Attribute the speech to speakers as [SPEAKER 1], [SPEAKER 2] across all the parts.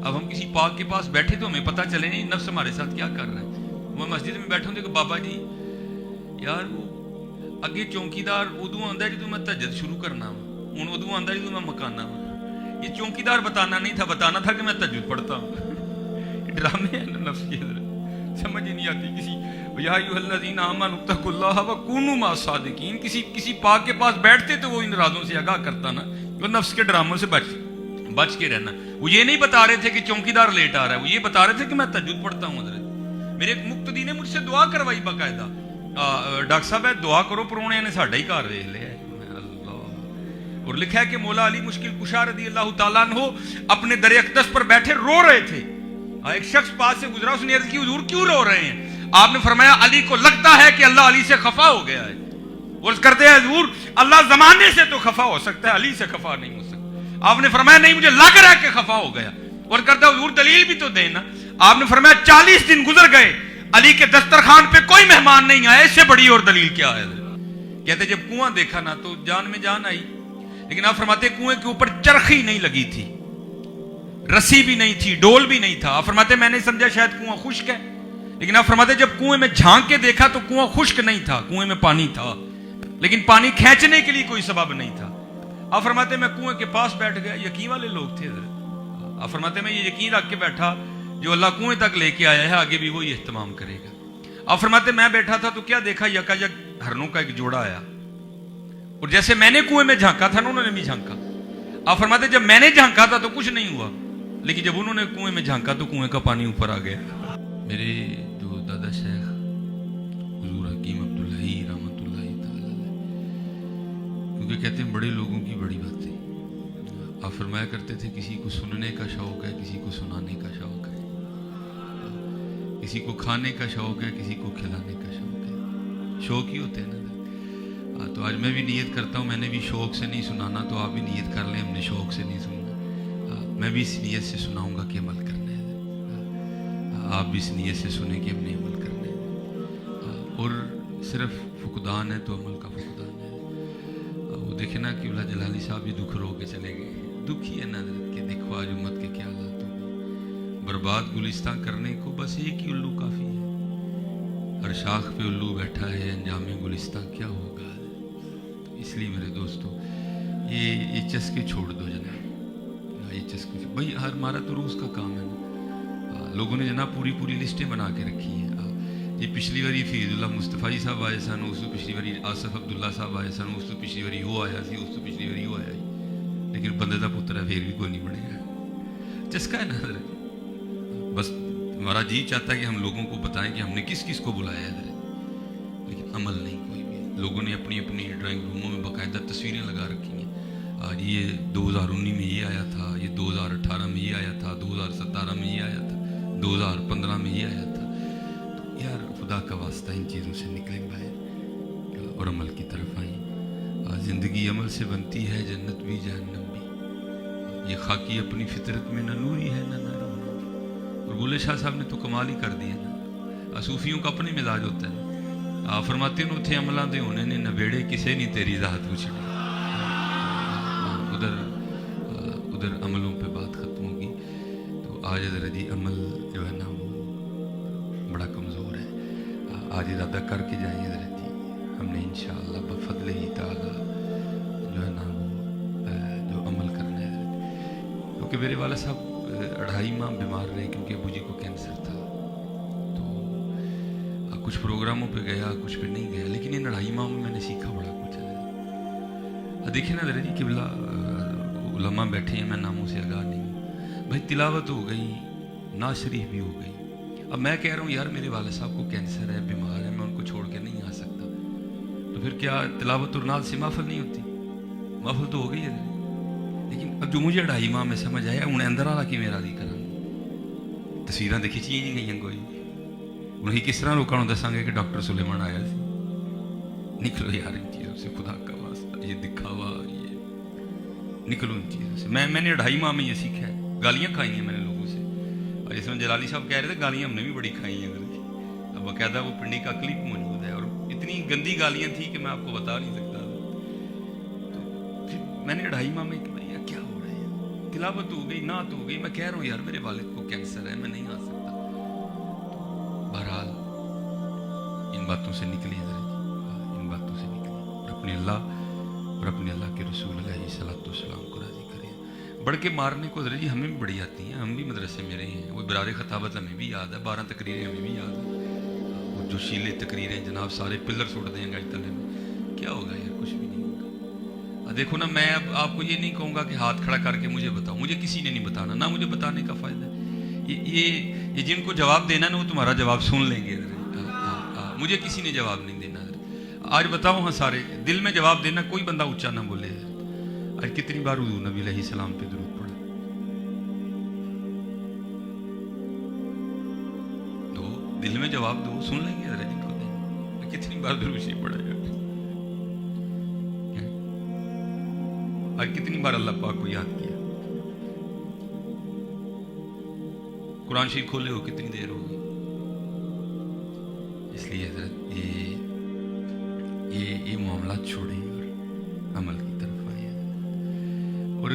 [SPEAKER 1] اب ہم کسی پاک کے پاس بیٹھے تو ہمیں پتہ چلے نہیں نفس ہمارے ساتھ کیا کر رہا ہے. میں مسجد میں بیٹھا ہوں تو کہ بابا جی یار وہ اگے چوکیدار ادو آتا ہے جدو میں تہجد شروع کرنا ہوں, ہوں ادو آتا ہے جدو میں مکانا ہوں. یہ چوکیدار بتانا نہیں تھا, بتانا تھا کہ میں تہجد پڑھتا ہوں. ڈرامے ہیں نفس کے اندر, سمجھ ہی نہیں آتی کسی. یا ایھا الذین آمنوا اتقوا اللہ وکونوا مع الصادقین. کسی پاک کے پاس بیٹھتے تو وہ ان رازوں سے آگاہ کرتا نا, وہ نفس کے ڈراموں سے بچ کے رہنا. وہ یہ نہیں بتا رہے تھے کہ چوکیدار لیٹ آ رہا ہے, وہ یہ بتا رہے تھے کہ میں تہجد پڑھتا ہوں. حضرت میرے ایک مقتدی نے مجھ سے دعا کروائی باقاعدہ, ڈاکٹر صاحب ہے دعا کرو پرونے نے ساڈا ہی گھر ویکھ لیا ہے. اللہ, اور لکھا ہے کہ مولا علی مشکل کشا رضی اللہ تعالیٰ عنہ اپنے در اقدس پر بیٹھے رو رہے تھے. ایک شخص پاس سے گزرا, اس نے عرض کی حضور کیوں رو رہے ہیں؟ آپ نے فرمایا علی کو لگتا ہے کہ اللہ علی سے خفا ہو گیا ہے. عرض کرتے ہیں حضور اللہ زمانے سے تو خفا ہو سکتا ہے, علی سے خفا نہیں ہو سکتا. آپ نے فرمایا نہیں مجھے لگ رہا ہے کہ خفا ہو گیا. اور کرتا ہے حضور دلیل بھی تو دینا. آپ نے فرمایا 40 دن گزر گئے, علی کے دسترخوان پہ کوئی مہمان نہیں آیا, اس سے بڑی اور دلیل کیا ہے؟ کہتے جب کنواں دیکھا نا تو جان میں جان آئی, لیکن آپ فرماتے کنویں کے اوپر چرخی نہیں لگی تھی, رسی بھی نہیں تھی, ڈول بھی نہیں تھا. آپ فرماتے میں نے سمجھا شاید کنواں خشک ہے, لیکن آپ فرماتے جب کنویں میں جھانک کے دیکھا تو کنواں خشک نہیں تھا, کنویں میں پانی تھا, لیکن پانی کھینچنے کے لیے کوئی سبب نہیں تھا. آپ فرماتے میں کنویں کے پاس بیٹھ گیا, یقین والے لوگ تھے حضرت. آپ فرماتے میں یہ یقین رکھ کے بیٹھا جو اللہ کنویں تک لے کے آیا ہے آگے بھی وہی اہتمام کرے گا. آپ فرماتے میں بیٹھا تھا تو کیا دیکھا, یکایک ہرنوں کا ایک جوڑا آیا, اور جیسے میں نے کنویں میں جھانکا تھا نا انہوں نے بھی جھانکا. آپ فرماتے جب میں نے جھانکا تھا تو کچھ نہیں ہوا, لیکن جب انہوں نے کنویں میں جھانکا تو کنویں کا پانی اوپر آ گیا. میرے جو دادا شیخ حضور حکیم عبدالحی رحمۃ اللہ تعالی علیہ, کیونکہ کہتے ہیں بڑے لوگوں کی بڑی باتیں. آپ فرمایا کرتے تھے کسی کو سننے کا شوق ہے, کسی کو سنانے کا شوق ہے, کسی کو کھانے کا شوق ہے, کسی کو کھلانے کا شوق ہے. شوق ہی ہوتے ہیں نا. تو آج میں بھی نیت کرتا ہوں, میں نے بھی شوق سے نہیں سنانا, تو آپ بھی نیت کر لیں ہم نے شوق سے نہیں سننا. میں بھی اس نیت سے سناؤں گا کہ عمل کرنا ہے, آپ بھی اس نیت سے سنیں کہ ہم نے عمل کرنا ہے. اور صرف فقدان ہے تو عمل کا فقدان ہے. وہ دیکھیں نا کہ اللہ جلالی صاحب بھی دکھ رو کے چلے گئے. دکھ ہی ہے نا کہ دیکھو آج امت کے کیا حالات ہو. برباد گلستان کرنے کو بس ایک ہی الو کافی ہے, ہر شاخ پہ الو بیٹھا ہے, انجام گلستان کیا ہوگا. اس لیے میرے دوستو یہ چسکے چھوڑ دو جناب, یہ چسکے بھائی ہمارا تو روز کا کام ہے نا. لوگوں نے جناب پوری لسٹیں بنا کے رکھی ہیں. یہ پچھلی باری فیض اللہ مصطفی صاحب آئے سن, اس تو پچھلی باری آصف عبداللہ صاحب آئے سن, اس تو پچھلی باری وہ آیا سی, اس تو پچھلی باری وہ آیا, لیکن بندے کا پتر ہے پھر بھی کوئی نہیں بنے گا. چسکا ہے نا حضرت. بس ہمارا جی چاہتا ہے کہ ہم لوگوں کو بتائیں کہ ہم نے کس کس کو بلایا ہے حضرت, لیکن عمل نہیں کوئی بھی. لوگوں نے اپنی ڈرائنگ روموں میں باقاعدہ تصویریں لگا رکھی ہیں. آج یہ 2019 میں یہ آیا تھا, یہ 2018 میں یہ آیا تھا, 2017 میں یہ آیا تھا, 2015 میں یہ آیا تھا. تو یار خدا کا واسطہ ان چیزوں سے نکلیں باہر اور عمل کی طرف آئیں. زندگی عمل سے بنتی ہے, جنت بھی جہنم بھی. یہ خاکی اپنی فطرت میں نہ نوری ہے نہ ناری. اور بولے شاہ صاحب نے تو کمال ہی کر دیا نا. صوفیوں کا اپنے مزاج ہوتا ہے. آپ فرماتے ہیں اتھے عملاں دے ہونے نے نبیڑے کسے نہیں تیری ذات پوچھنی. ادھر عملوں پہ بات ختم ہوگی. تو آج حضرت جی عمل جو ہے نا وہ بڑا کمزور ہے. آج ارادہ کر کے جائیں حضرت جی, ہم نے انشاءاللہ بفضل ہی تعالی جو ہے نا وہ جو عمل کرنا ہے حضرت. کیونکہ میرے والد صاحب 2.5 ماہ بیمار رہے کیونکہ ابو جی کو کینسر تھا. کچھ پروگراموں پہ گیا, کچھ پہ نہیں گیا, لیکن ان 2.5 ماہ میں نے سیکھا بڑا کچھ ہے. دیکھیں نا حضرت جی قبلہ علماء بیٹھے ہیں, میں ناموں سے آگاہ نہیں ہوں. بھائی تلاوت ہو گئی, نعت شریف بھی ہو گئی. اب میں کہہ رہا ہوں یار میرے والد صاحب کو کینسر ہے, بیمار ہے, میں ان کو چھوڑ کے نہیں آ سکتا. تو پھر کیا تلاوت اور نعت سے محفل نہیں ہوتی؟ محفل تو ہو گئی ہے. لیکن اب جو مجھے 2.5 ماہ میں سمجھ آیا انہیں اندر آ کے میرا راضی کرا. تصویراں دیکھی چاہیے نہیں گئی کوئی. انہیں کس طرح روکا دساں گے کہ ڈاکٹر سلیمان آیا سی. نکلو یار ان چیزوں سے, خدا کا واسطہ, یہ دکھاوا, یہ نکلو ان چیزوں سے. میں نے 2.5 ماہ میں یہ سیکھا ہے. گالیاں کھائی ہیں میں نے لوگوں سے, اور جس میں جلالی صاحب کہہ رہے تھے گالیاں ہم نے بھی بڑی کھائی ہیں. اب باقاعدہ وہ پنڈی کا کلپ موجود ہے, اور اتنی گندی گالیاں تھیں کہ میں آپ کو بتا نہیں سکتا. تو پھر میں نے 2.5 ماہ میں کہ بھائی کیا ہو رہا ہے, तिलावत हो गई, नात हो गई, मैं कह रहा हूँ यार मेरे वालिद को कैंसर है, मैं नहीं आ सकता। बहरहाल इन बातों से निकले इन बातों से निकले और अपने अल्लाह के रसूल अलैहिस्सलाम को राजी करें। बढ़ के मारने को जी हमें भी बड़ी आती हैं, हम भी मदरसे में रहे हैं। वो बरार खताबत हमें भी याद है, 12 तकरीरें हमें भी याद है। वो जो शीले तकरीरें जनाब सारे पिलर सुट देंगे गज तले में, क्या होगा यार, कुछ भी नहीं होगा। देखो ना, मैं अब आपको ये नहीं कहूँगा कि हाथ खड़ा करके मुझे बताओ, मुझे किसी ने नहीं बताना, ना मुझे बताने का फ़ायदा है। ये जिनको जवाब देना ना वो तुम्हारा जवाब सुन लेंगे। मुझे किसी ने जवाब नहीं देना। आज बताओ हाँ सारे दिल में जवाब देना, कोई बंदा ऊंचा ना बोले। आज कितनी बार हुजूर नबी अलैहिस्सलाम पे दुरूद पढ़ा? दो, दिल में जवाब दो, सुन लेंगे जरा जिनको दें। कितनी बार दुरूद शरीफ पढ़ा यार? आज कितनी बार अल्लाह पाक को याद किया? कुरान शरीफ खोले हो कितनी देर हो गई? इसलिए हजरत ये मामला छोड़ें और अमल की तरफ आए। और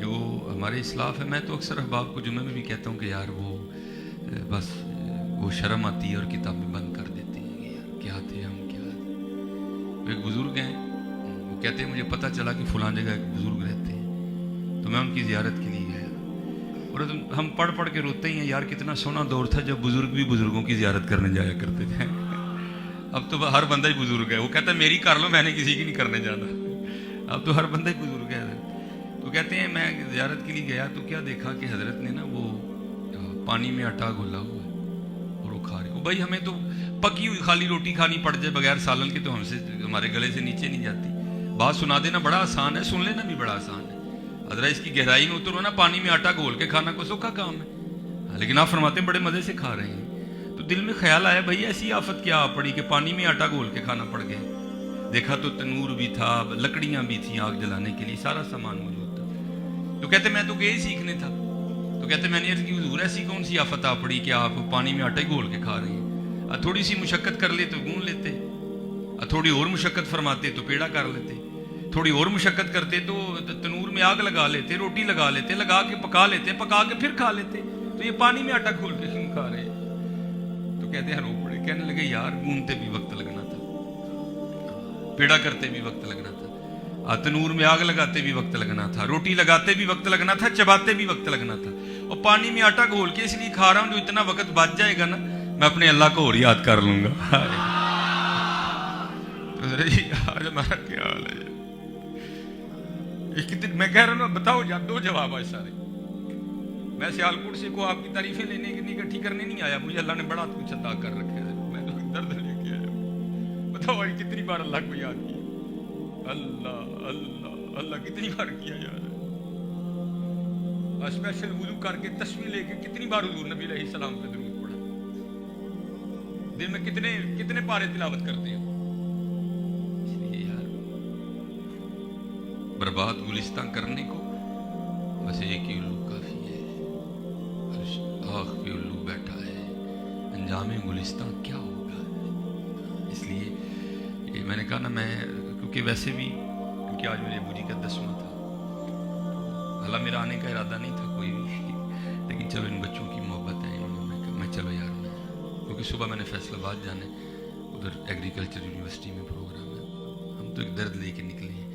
[SPEAKER 1] जो हमारे इस्लाफ है, मैं तो अक्सर अहबाब को जुम्मे में भी कहता हूँ कि यार वो बस वो शर्म आती है और किताबें बंद कर देते हैं कि यार क्या थे हम, क्या थे। एक बुज़ुर्ग हैं, वो कहते हैं मुझे पता चला कि फ़लाँ जगह एक बुज़ुर्ग रहते हैं, तो मैं उनकी ज़ियारत के लिए गया। और हम पढ़ पढ़ के रोते ही हैं यार, कितना सोना दौर था जब बुज़ुर्ग भी बुज़ुर्गों की ज़ियारत करने जाया करते थे। अब तो हर बंदा ही बुज़ुर्ग है। वो कहता है मेरी कर लो, मैंने किसी की नहीं करने जाना। अब तो हर बंदा ही बुज़ुर्ग है। तो कहते हैं मैं ज़ियारत के लिए गया तो क्या देखा कि हज़रत ने ना वो पानी में आटा घोला हुआ है और वो खा रहे हो। भाई हमें तो पकी हुई खाली रोटी खानी पड़ जाए बगैर सालन के तो हमसे हमारे गले से नीचे नहीं जाती। बात सुना देना बड़ा आसान है, सुन लेना भी बड़ा आसान है। अदरा इसकी गहराई में उतरो ना, पानी में आटा घोल के खाना को सौखा काम है, लेकिन आप फरमाते बड़े मज़े से खा रहे हैं। तो दिल में ख्याल आया भाई ऐसी आफत क्या आ पड़ी कि पानी में आटा घोल के खाना पड़ गया। देखा तो तनूर भी था, लकड़ियाँ भी थी आग जलाने के लिए, सारा सामान मौजूद था। तो कहते मैं तो गए ही सीखने था। तो कहते मैंने अर्ज़ की हुजूर ऐसी कौन सी आफत आ पड़ी कि आप पानी में आटा ही घोल के खा रहे हैं? थोड़ी सी मुशक्क़त कर ले तो गूंद लेते, थोड़ी और मुशक्क़त फरमाते तो पेड़ा कर लेते, थोड़ी और मुशक्क़त करते तो तनूर में आग लगा लेते, रोटी लगा लेते, लगा के पका लेते, पका के फिर खा लेते। तो ये पानी में आटा घोल के क्यों खा रहे हैं? तो कहते हैं रो पड़े, कहने लगे यार गूंदते भी वक्त लगना था, पेड़ा करते भी वक्त लगना था, तनूर में आग लगाते भी वक्त लगना था, रोटी लगाते भी वक्त लगना था, चबाते भी वक्त लगना था। और पानी में आटा घोल के इसलिए खा रहा हूँ जो इतना वक्त बच जाएगा ना मैं अपने अल्लाह को और याद कर लूंगा। तो आज हमारा क्या हाल है? मैं कह रहा हूँ बताओ यार, दो जवाब है सारे। मैं सियालकोट से को आपकी तारीफें लेने की इकट्ठी करने नहीं आया, मुझे अल्लाह ने बड़ा कुछ अदा कर रखा है, मैं तो दर्द लेके आया। बताओ भाई कितनी बार अल्लाह को याद किया? अल्लाह अल्लाह अल्लाह कितनी बार किया यार? स्पेशल वुजू करके तस्वीर लेके कितनी बार हुजूर नबी अलैहिस्सलाम पे दुरूद पढ़ा? दिन में कितने कितने पारे तिलावत करते हैं? इसलिए यार बर्बाद गुलिस्तान करने को बस एक ही उल्लू काफी है, आँख पे उल्लू बैठा है, अंजाम गुलिस्तान क्या होगा? इसलिए ये मैंने कहा ना, मैं क्योंकि वैसे भी क्योंकि आज मेरे अबू जी का 10वां था, हालांकि मेरा आने का इरादा नहीं था कोई भी, लेकिन चलो इन बच्चों की मोहब्बत है, इन्होंने मैं चलो यार मैं, क्योंकि सुबह मैंने फैसलाबाद जाने, उधर एग्रीकल्चर यूनिवर्सिटी में प्रोग्राम है, हम तो एक दर्द लेके निकले हैं,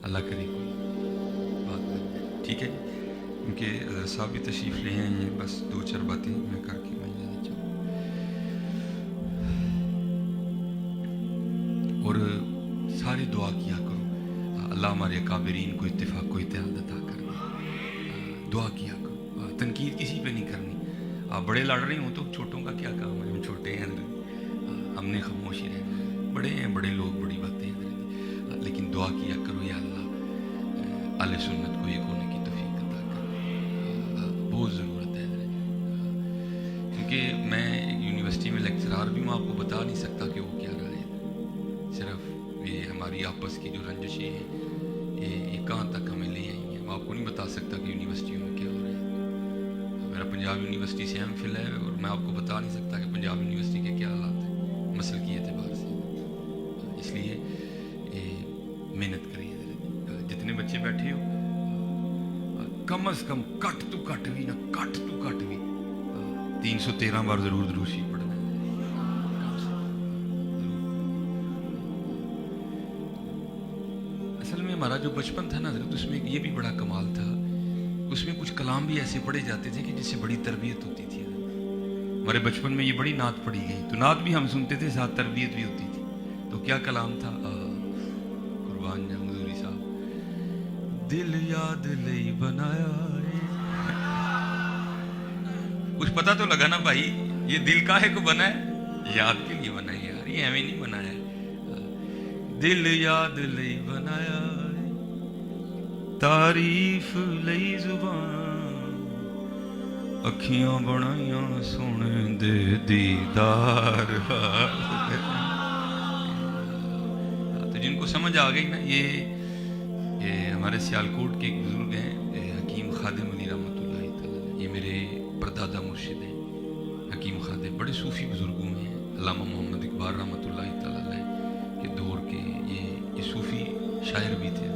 [SPEAKER 1] अल्लाह करे कोई बात नहीं, ठीक है जी। क्योंकि साहब भी तशरीफ़ ले हैं, बस 2-4 बातें मैं करके मैं जाना चाहूँ। और सारे दुआ किया करो अल्लाह हमारे अकाबरीन को इत्तेफाक को इत्तेहाद अता कर दे। दुआ किया करो, तनकीद किसी पे नहीं करनी। आप बड़े लड़ रहे हो तो छोटों का क्या काम है? हम छोटे हैं, हमने खामोशी रहना। बड़े हैं, बड़े लोग बड़ी बातें हैं, लेकिन दुआ किया करो या अल्लाह आले सुन्नत को एक होने की तौफीक अता कर, बहुत ज़रूरत है। क्योंकि मैं एक यूनिवर्सिटी में लेक्चरार भी हूँ, आपको बता नहीं सकता कि वो क्या रहा है। सिर्फ ये हमारी आपस की जो रंजिशें हैं ये कहाँ तक हमें ले आई हैं, मैं आपको नहीं बता सकता कि यूनिवर्सिटियों में क्या हो रहा है। मेरा पंजाब यूनिवर्सिटी से एमफिल है और मैं आपको बता नहीं सकता कि पंजाब यूनिवर्सिटी के क्या हालात हैं मसल की एतबार से। इसलिए ये मेहनत करिए, जितने बच्चे बैठे हो कम अज कम घट तो घट भी ना, घट तो घट भी 313 बार जरूर दुरूद शरीफ पढ़ना है। असल में हमारा जो बचपन था ना हजरत, उसमें ये भी बड़ा कमाल था, उसमें कुछ कलाम भी ऐसे पढ़े जाते थे कि जिससे बड़ी तरबियत होती थी। हमारे बचपन में ये बड़ी नात पढ़ी गई, तो नात भी हम सुनते थे, साथ तरबियत भी होती थी। तो क्या कलाम था? कुर्बान जाऊं हजूरी साहब, दिल याद ले बनाया है। कुछ पता तो लगा ना भाई, ये दिल काहे को बना है? याद के लिए बना है यार, ये हमें नहीं बनाया है। दिल याद ले बनाया है, तारीफ लई जुबान, अखियां बनाइयां सोने दे दीदार। तो जिनको समझ आ गई ना, ये हमारे सियालकोट के एक बुजुर्ग हैं, हकीम खादिम अली रहमतुल्लाह तआला, ये मेरे परदादा मुर्शिद हैं हकीम खादिम, बड़े सूफी बुजुर्ग हुए हैं। अल्लामा मोहम्मद इकबाल रहमतुल्लाह तआला के दौर के ये सूफी शायर भी थे,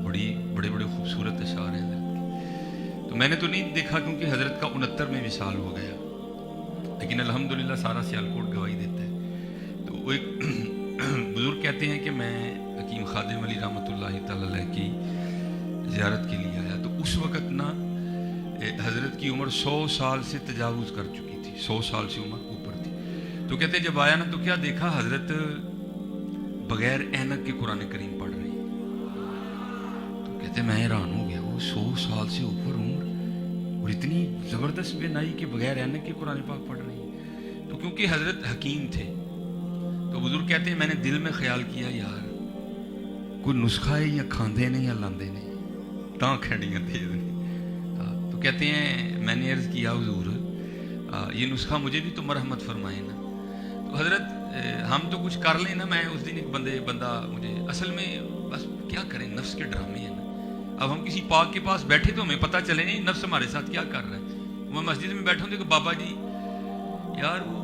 [SPEAKER 1] बड़े बड़े खूबसूरत अशार हैं हजरत के। तो मैंने तो नहीं देखा क्योंकि हजरत का 69 में विसाल हो गया, लेकिन अल्हम्दुलिल्लाह सारा सियालकोट गवाही देता है। तो वो एक बुजुर्ग कहते हैं कि मैं हकीम खादिम अली रहमतुल्लाह तआला की ज़ियारत के लिए आया, तो उस वक़्त ना हजरत की उम्र 100 साल से तजावुज़ कर चुकी थी, 100 साल से उम्र ऊपर थी। तो कहते जब आया ना तो क्या देखा, हजरत बगैर ऐनक के कुरान करीम पढ़ रही। तो कहते मैं हैरान हो गया, वो 100 साल से ऊपर उम्र और इतनी ज़बरदस्त बेनाई के बगैर ऐनक के कुरान पाक पढ़ रही। तो क्योंकि हजरत हकीम थे, तो बुजुर्ग कहते हैं मैंने दिल में ख्याल किया यार कोई नुस्खा है, या खांदे ने या लांदे ने, तां खड़ियां तेज ने। तो कहते हैं मैंने अर्ज़ किया हुजूर ये नुस्खा मुझे भी तो मरहमत फरमाए ना। तो हजरत हम तो कुछ कर लें ना, मैं उस दिन एक बंदा मुझे, असल में बस क्या करें, नफ्स के ड्रामे हैं ना। अब हम किसी पाक के पास बैठे तो हमें पता चले नहीं नफ्स हमारे साथ क्या कर रहा है। मैं मस्जिद में बैठा हूँ तो बाबा जी यार वो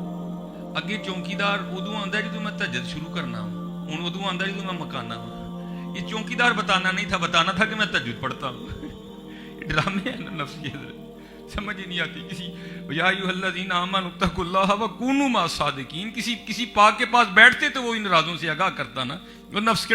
[SPEAKER 1] अगे चौकीदार उदू आंदा जो मैं तहज्जुद शुरू करना हूँ, उदू आंदा जो मैं मकाना हूँ। ये चौकीदार बताना नहीं था, बताना था कि मैं तहज्जुद पढ़ता हूँ। ड्रामे हैं ना नफ्स के, समझ ही नहीं आती किसी। या अय्युहल्लज़ीना आमनू इत्तक़ुल्लाह व कूनू मअस सादिकीन, किसी पाक के पास बैठते तो वो इन राजों से आगाह करता ना, वो नफ्स के